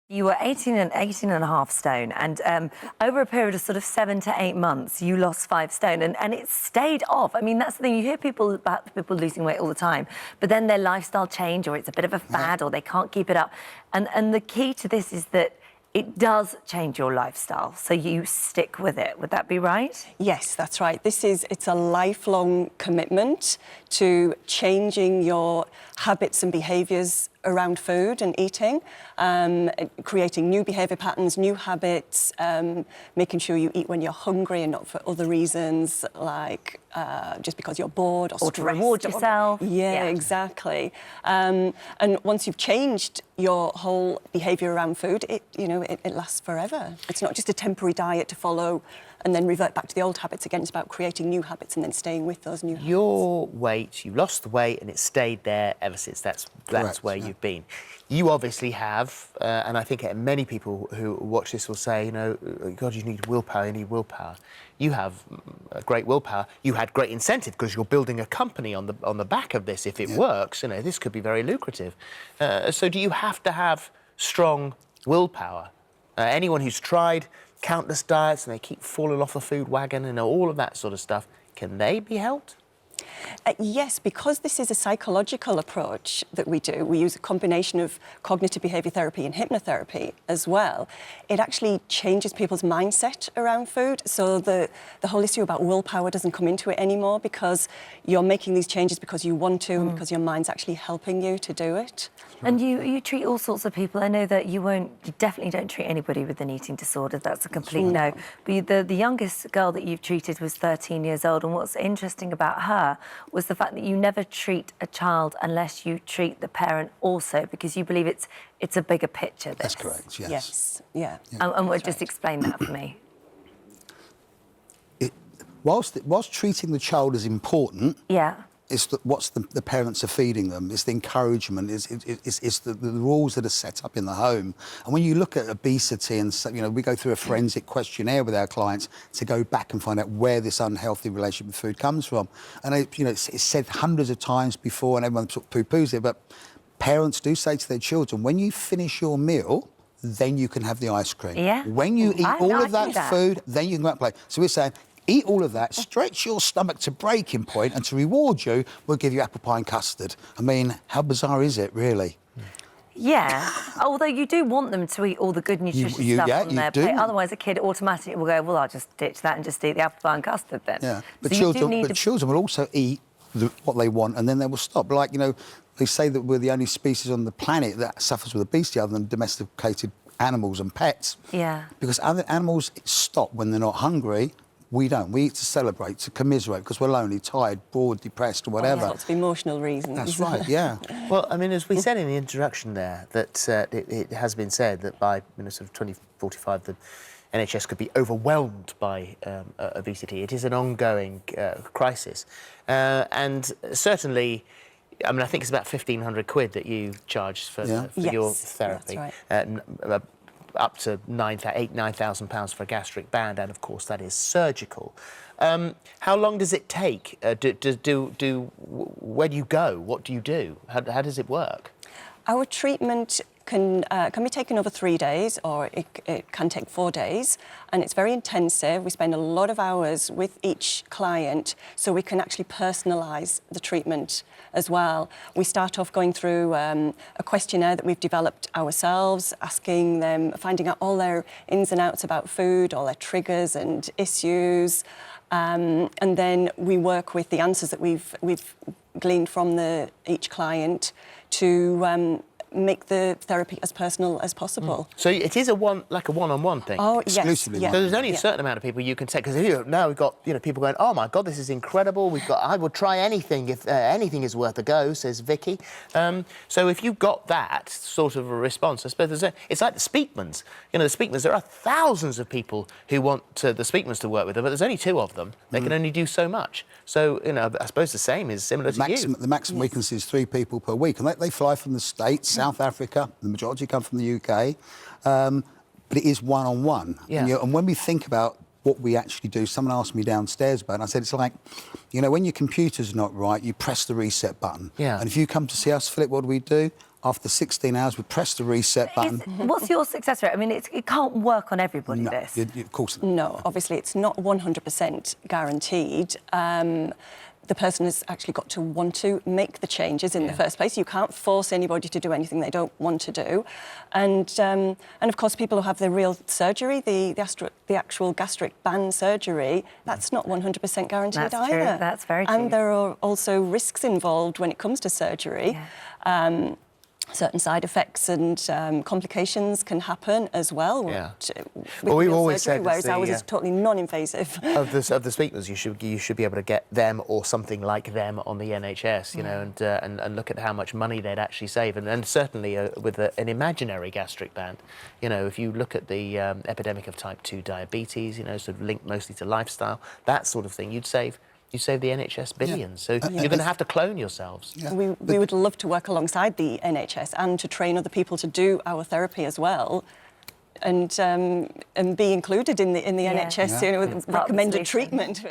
You were 18 and a half stone, and over a period of sort of 7 to 8 months, you lost 5 stone, and it stayed off. I mean, that's the thing. You hear about people losing weight all the time, but then their lifestyle change, or it's a bit of a fad, or they can't keep it up. And the key to this is that it does change your lifestyle, so you stick with it. Would that be right? Yes, that's right. It's a lifelong commitment to changing your habits and behaviours around food and eating, creating new behaviour patterns, new habits, making sure you eat when you're hungry and not for other reasons, like just because you're bored or stressed. Or to reward yourself. Yeah, exactly. And once you've changed your whole behaviour around food, it lasts forever. It's not just a temporary diet to follow and then revert back to the old habits again. It's about creating new habits and then staying with those new habits. Your weight, you lost the weight and it stayed there ever since. That's Correct, where you've been. You obviously have, and I think many people who watch this will say, God, you need willpower, you need willpower. You have great willpower. You had great incentive because you're building a company on the back of this. If it works, this could be very lucrative. So do you have to have strong willpower? Anyone who's tried countless diets and they keep falling off the food wagon and all of that sort of stuff, can they be helped? Yes, because this is a psychological approach that we do. We use a combination of cognitive behaviour therapy and hypnotherapy as well. It actually changes people's mindset around food. So the whole issue about willpower doesn't come into it anymore because you're making these changes because you want to and because your mind's actually helping you to do it. And you treat all sorts of people. I know that you definitely don't treat anybody with an eating disorder. That's a complete no. But the youngest girl that you've treated was 13 years old. And what's interesting about her was the fact that you never treat a child unless you treat the parent also, because you believe it's a bigger picture. That's correct, yes. Yes, yeah. And we'll just explain that for me. Whilst treating the child is important, it's what the parents are feeding them. It's the encouragement. It's the rules that are set up in the home. And when you look at obesity, and we go through a forensic questionnaire with our clients to go back and find out where this unhealthy relationship with food comes from. And it's said hundreds of times before, and everyone sort of poo-poos it. But parents do say to their children, when you finish your meal, then you can have the ice cream. Yeah. When you eat all of that food, then you can go out and play. So we're saying, eat all of that, stretch your stomach to breaking point, and to reward you, we'll give you apple pie and custard. I mean, how bizarre is it, really? Yeah, although you do want them to eat all the good nutritious stuff on their plate. Otherwise, a kid automatically will go, well, I'll just ditch that and just eat the apple pie and custard then. Yeah, but, so children will also eat what they want, and then they will stop. Like, they say that we're the only species on the planet that suffers with obesity other than domesticated animals and pets. Yeah. Because other animals stop when they're not hungry. We don't. We eat to celebrate, to commiserate, because we're lonely, tired, bored, depressed, or whatever. Lots of emotional reasons. That's right, yeah. Well, I mean, as we said in the introduction there, that it has been said that by sort of 2045, the NHS could be overwhelmed by obesity. It is an ongoing crisis. And certainly, I mean, I think it's about 1,500 quid that you charge for your therapy. That's right. Up to £9,000 for a gastric band, and of course that is surgical. How long does it take? Where do you go? What do you do? How does it work? Our treatment can be taken over 3 days, or it can take 4 days, and it's very intensive. We spend a lot of hours with each client, so we can actually personalise the treatment as well. We start off going through a questionnaire that we've developed ourselves, asking them, finding out all their ins and outs about food, all their triggers and issues, and then we work with the answers that we've gleaned from each client to make the therapy as personal as possible. So it is like a one-on-one thing? Oh, exclusively. Yes. So there's only a certain amount of people you can take, because now we've got people going, oh my God, this is incredible. I would try anything if anything is worth a go, says Vicky. So if you've got that sort of a response, I suppose it's like the Speakmans. The Speakmans, there are thousands of people who want the Speakmans to work with them, but there's only 2 of them. They can only do so much. So I suppose the same is similar to you. The maximum we can see is 3 people per week, and they fly from the States, South Africa. The majority come from the UK, but it is one-on-one. Yeah. And when we think about what we actually do. Someone asked me downstairs about it, and I said, it's like, you know, when your computer's not right, you press the reset button. Yeah. And if you come to see us, Phillip, what do we do? After 16 hours, we press the reset button. What's your success rate? I mean, it can't work on everybody, No, this. of course not. No, obviously it's not 100% guaranteed. The person has actually got to want to make the changes in the first place. You can't force anybody to do anything they don't want to do. And of course, people who have the real surgery, the actual gastric band surgery, that's not 100% guaranteed That's either. true. That's very true. And there are also risks involved when it comes to surgery. Yeah. Certain side effects and complications can happen as well. Yeah. With Well, we've real always surgery, said whereas that ours is totally non-invasive. of the speakers, you should be able to get them or something like them on the NHS, you know, and look at how much money they'd actually save, and certainly with an imaginary gastric band, you know, if you look at the epidemic of type 2 diabetes, you know, sort of linked mostly to lifestyle, that sort of thing, you'd save the NHS billions. So you're going to have to clone yourselves. Yeah. We would love to work alongside the NHS and to train other people to do our therapy as well, and be included in the NHS, you know, with recommended treatment.